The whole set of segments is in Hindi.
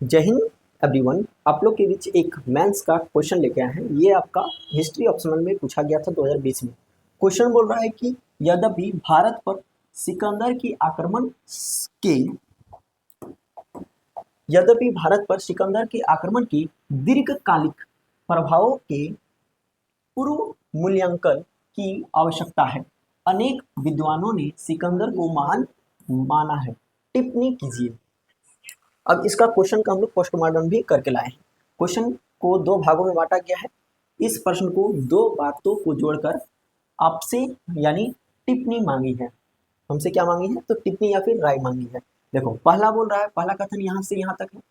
जय हिंद एवरीवन। आप लोग के बीच एक मेंस का क्वेश्चन लेके आए हैं। ये आपका हिस्ट्री ऑप्शनल में पूछा गया था 2020 में। क्वेश्चन बोल रहा है कि यद्यपि भारत पर सिकंदर की आक्रमण के यद्यपि भारत पर सिकंदर के आक्रमण की दीर्घकालिक प्रभावों के पूर्व मूल्यांकन की आवश्यकता है। अनेक विद्वानों ने सिकंदर को महान माना है। टिप्पणी कीजिए। अब इसका क्वेश्चन का हम लोग पोस्टमार्टम भी करके लाए हैं। क्वेश्चन को दो भागों में बांटा गया है। इस प्रश्न को दो बातों को जोड़कर आपसे यानी टिप्पणी मांगी है। हमसे क्या मांगी है? तो टिप्पणी या फिर राय मांगी है। देखो, पहला बोल रहा है, पहला कथन यहाँ से यहाँ तक है।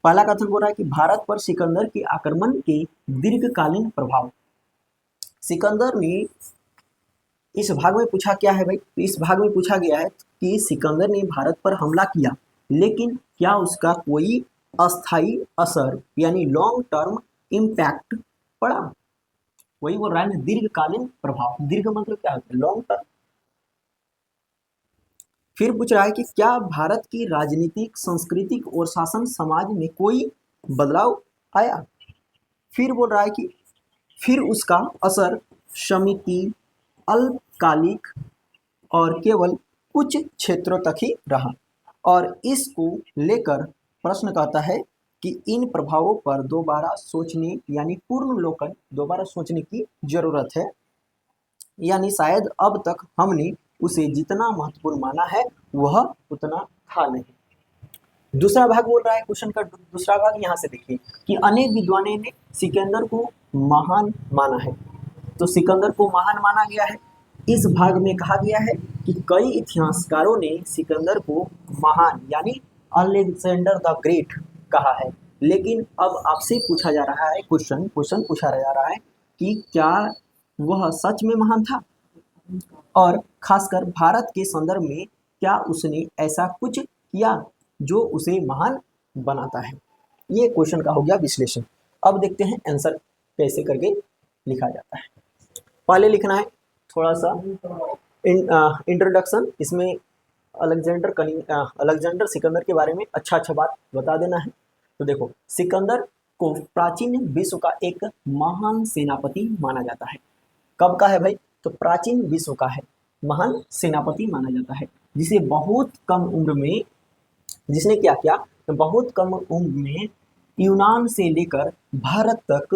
पहला कथन बोल रहा है कि भारत पर सिकंदर के आक्रमण के दीर्घकालीन प्रभाव। सिकंदर ने इस भाग में पूछा क्या है भाई? तो इस भाग में पूछा गया है कि सिकंदर ने भारत पर हमला किया, लेकिन क्या उसका कोई अस्थायी असर यानी लॉन्ग टर्म इम्पैक्ट पड़ा? वही बोल रहा है ना, दीर्घकालीन प्रभाव। दीर्घ मतलब क्या होता है? Long term. फिर पूछ रहा है कि क्या भारत की राजनीतिक, सांस्कृतिक और शासन समाज में कोई बदलाव आया? फिर बोल रहा है कि फिर उसका असर समिति अल्पकालिक और केवल कुछ क्षेत्रों तक ही रहा। और इसको लेकर प्रश्न कहता है कि इन प्रभावों पर दोबारा सोचने यानी पुनर्लोकन, दोबारा सोचने की जरूरत है, यानी शायद अब तक हमने उसे जितना महत्वपूर्ण माना है वह उतना था नहीं। दूसरा भाग बोल रहा है, क्वेश्चन का दूसरा भाग यहाँ से देखिए कि अनेक विद्वानों ने सिकंदर को महान माना है। तो सिकंदर को महान माना गया है। इस भाग में कहा गया है कि कई इतिहासकारों ने सिकंदर को महान यानी अलेक्जेंडर द ग्रेट कहा है। लेकिन अब आपसे पूछा जा रहा है, क्वेश्चन पूछा जा रहा है कि क्या वह सच में महान था, और खासकर भारत के संदर्भ में क्या उसने ऐसा कुछ किया जो उसे महान बनाता है? ये क्वेश्चन का हो गया विश्लेषण। अब देखते हैं आंसर कैसे करके लिखा जाता है। पहले लिखना है थोड़ा सा इंट्रोडक्शन। इसमें अलेक्जेंडर सिकंदर के बारे में अच्छा बात बता देना है। तो देखो, सिकंदर को प्राचीन विश्व का एक महान सेनापति माना जाता है। कब का है भाई? तो प्राचीन विश्व का है महान सेनापति माना जाता है, जिसे बहुत कम उम्र में जिसने क्या किया? तो बहुत कम उम्र में यूनान से लेकर भारत तक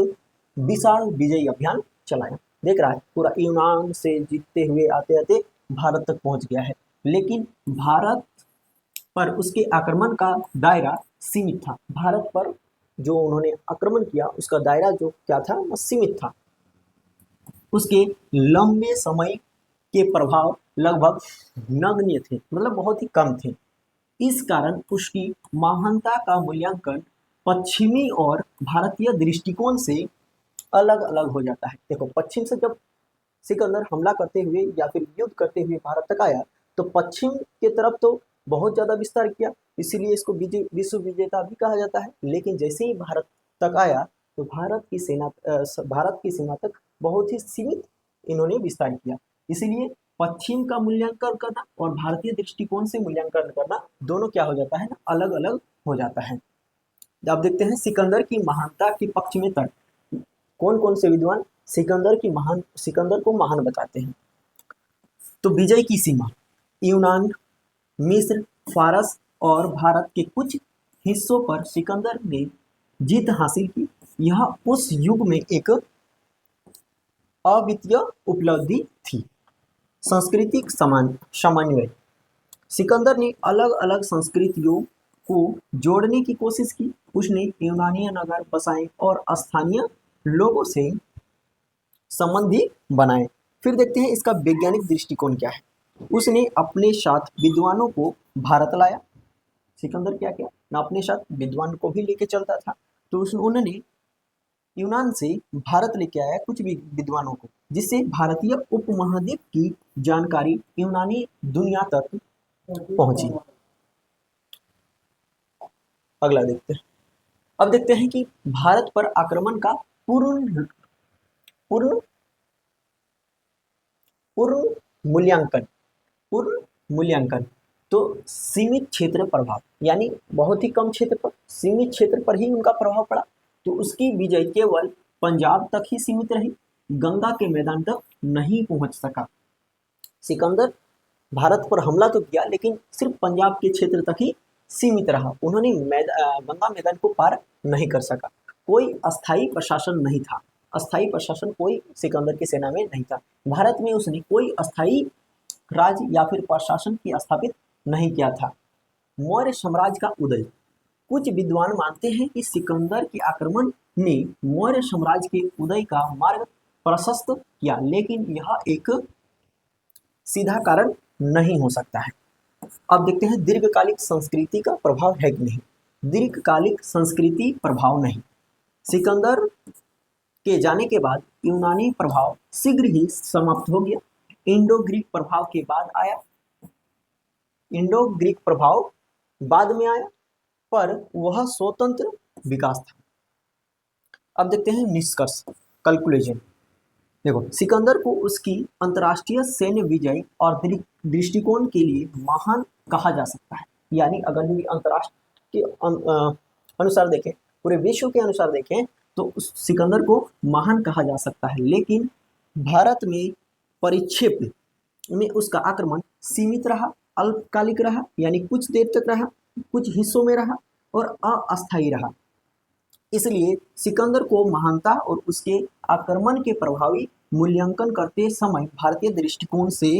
विशाल विजयी अभियान चलाया। देख रहा है, पूरा यूनान से जीतते हुए आते आते भारत तक पहुंच गया है। लेकिन भारत पर उसके आक्रमण का दायरा सीमित था। भारत पर जो उन्होंने आक्रमण किया उसका दायरा जो क्या था, वो सीमित था। उसके लंबे समय के प्रभाव लगभग नगण्य थे, मतलब बहुत ही कम थे। इस कारण उसकी महानता का मूल्यांकन पश्चिमी और भारतीय दृष्टिकोण से अलग अलग हो जाता है। देखो, पश्चिम से जब सिकंदर हमला करते हुए या फिर युद्ध करते हुए भारत तक आया, तो पश्चिम के तरफ तो बहुत ज़्यादा विस्तार किया, इसीलिए इसको विश्व विजेता भी कहा जाता है। लेकिन जैसे ही भारत तक आया तो भारत की सीमा तक बहुत ही सीमित इन्होंने विस्तार किया। इसीलिए पश्चिम का मूल्यांकन करना और भारतीय दृष्टिकोण से मूल्यांकन करना दोनों क्या हो जाता है ना, अलग अलग हो जाता है। अब देखते हैं सिकंदर की महानता के पक्ष में तर्क। कौन कौन से विद्वान सिकंदर को महान बताते हैं? तो विजय की सीमा यूनान, मिस्र, फारस और भारत के कुछ हिस्सों पर सिकंदर ने जीत हासिल की। यह उस युग में एक अद्वितीय उपलब्धि थी। सांस्कृतिक समन्वय, सिकंदर ने अलग अलग संस्कृतियों को जोड़ने की कोशिश की। उसने यूनानी नगर बसाए और स्थानीय लोगों से संबंधी बनाए। फिर देखते हैं इसका वैज्ञानिक दृष्टिकोण क्या है। उसने अपने साथ विद्वानों को भारत लाया। सिकंदर क्या किया ना, अपने साथ विद्वान को भी लेके चलता था। तो उन्होंने यूनान से भारत लेके आया कुछ विद्वानों को, जिससे भारतीय उपमहाद्वीप की जानकारी यूनानी दुनिया तक पहुंची। अगला देखते हैं। अब देखते हैं कि भारत पर आक्रमण का पूर्ण पूर्ण पूर्ण मूल्यांकन पूर्ण मूल्यांकन। तो सीमित क्षेत्र प्रभाव, यानी बहुत ही कम क्षेत्र पर, सीमित क्षेत्र पर ही उनका प्रभाव पड़ा। तो उसकी विजय केवल पंजाब तक ही सीमित रही, गंगा के मैदान तक नहीं पहुंच सका। सिकंदर भारत पर हमला तो किया लेकिन सिर्फ पंजाब के क्षेत्र तक ही सीमित रहा, उन्होंने गंगा मैदान को पार नहीं कर सका। कोई अस्थायी प्रशासन नहीं था, अस्थायी प्रशासन कोई सिकंदर की सेना में नहीं था। भारत में उसने कोई अस्थायी राज्य या फिर प्रशासन की स्थापित नहीं किया था। मौर्य साम्राज्य का उदय, कुछ विद्वान मानते हैं कि सिकंदर के आक्रमण ने मौर्य साम्राज्य के उदय का मार्ग प्रशस्त किया, लेकिन यह एक सीधा कारण नहीं हो सकता है। अब देखते हैं दीर्घकालिक संस्कृति का प्रभाव है कि नहीं। दीर्घकालिक संस्कृति प्रभाव नहीं। सिकंदर के जाने के बाद यूनानी प्रभाव शीघ्र ही समाप्त हो गया। इंडो ग्रीक प्रभाव के बाद आया, इंडो ग्रीक प्रभाव बाद में आया, पर वह स्वतंत्र विकास था। अब देखते हैं निष्कर्ष, कैलकुलेशन। देखो, सिकंदर को उसकी अंतर्राष्ट्रीय सैन्य विजय और दृष्टिकोण के लिए महान कहा जा सकता है। यानी अगर भी अंतर्राष्ट्र के अनुसार देखें, पूरे विश्व के अनुसार देखें, तो उस सिकंदर को महान कहा जा सकता है। लेकिन भारत में परिक्षेप में उसका आक्रमण सीमित रहा, अल्पकालिक रहा, यानी कुछ देर तक रहा, कुछ हिस्सों में रहा और अस्थायी रहा। इसलिए सिकंदर को महानता और उसके आक्रमण के प्रभावी मूल्यांकन करते समय भारतीय दृष्टिकोण से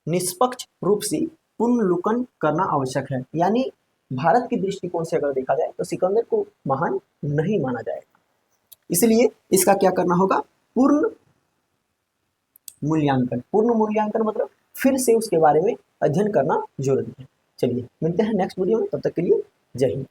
निष्पक्ष रूप से पुनर्विलोकन करना आवश्यक है। यानी भारत के दृष्टिकोण से अगर देखा जाए तो सिकंदर को महान नहीं माना जाएगा। इसलिए इसका क्या करना होगा, पूर्ण मूल्यांकन। पूर्ण मूल्यांकन मतलब फिर से उसके बारे में अध्ययन करना जरूरी है। चलिए मिलते हैं नेक्स्ट वीडियो में, तब तक के लिए जय हिंद।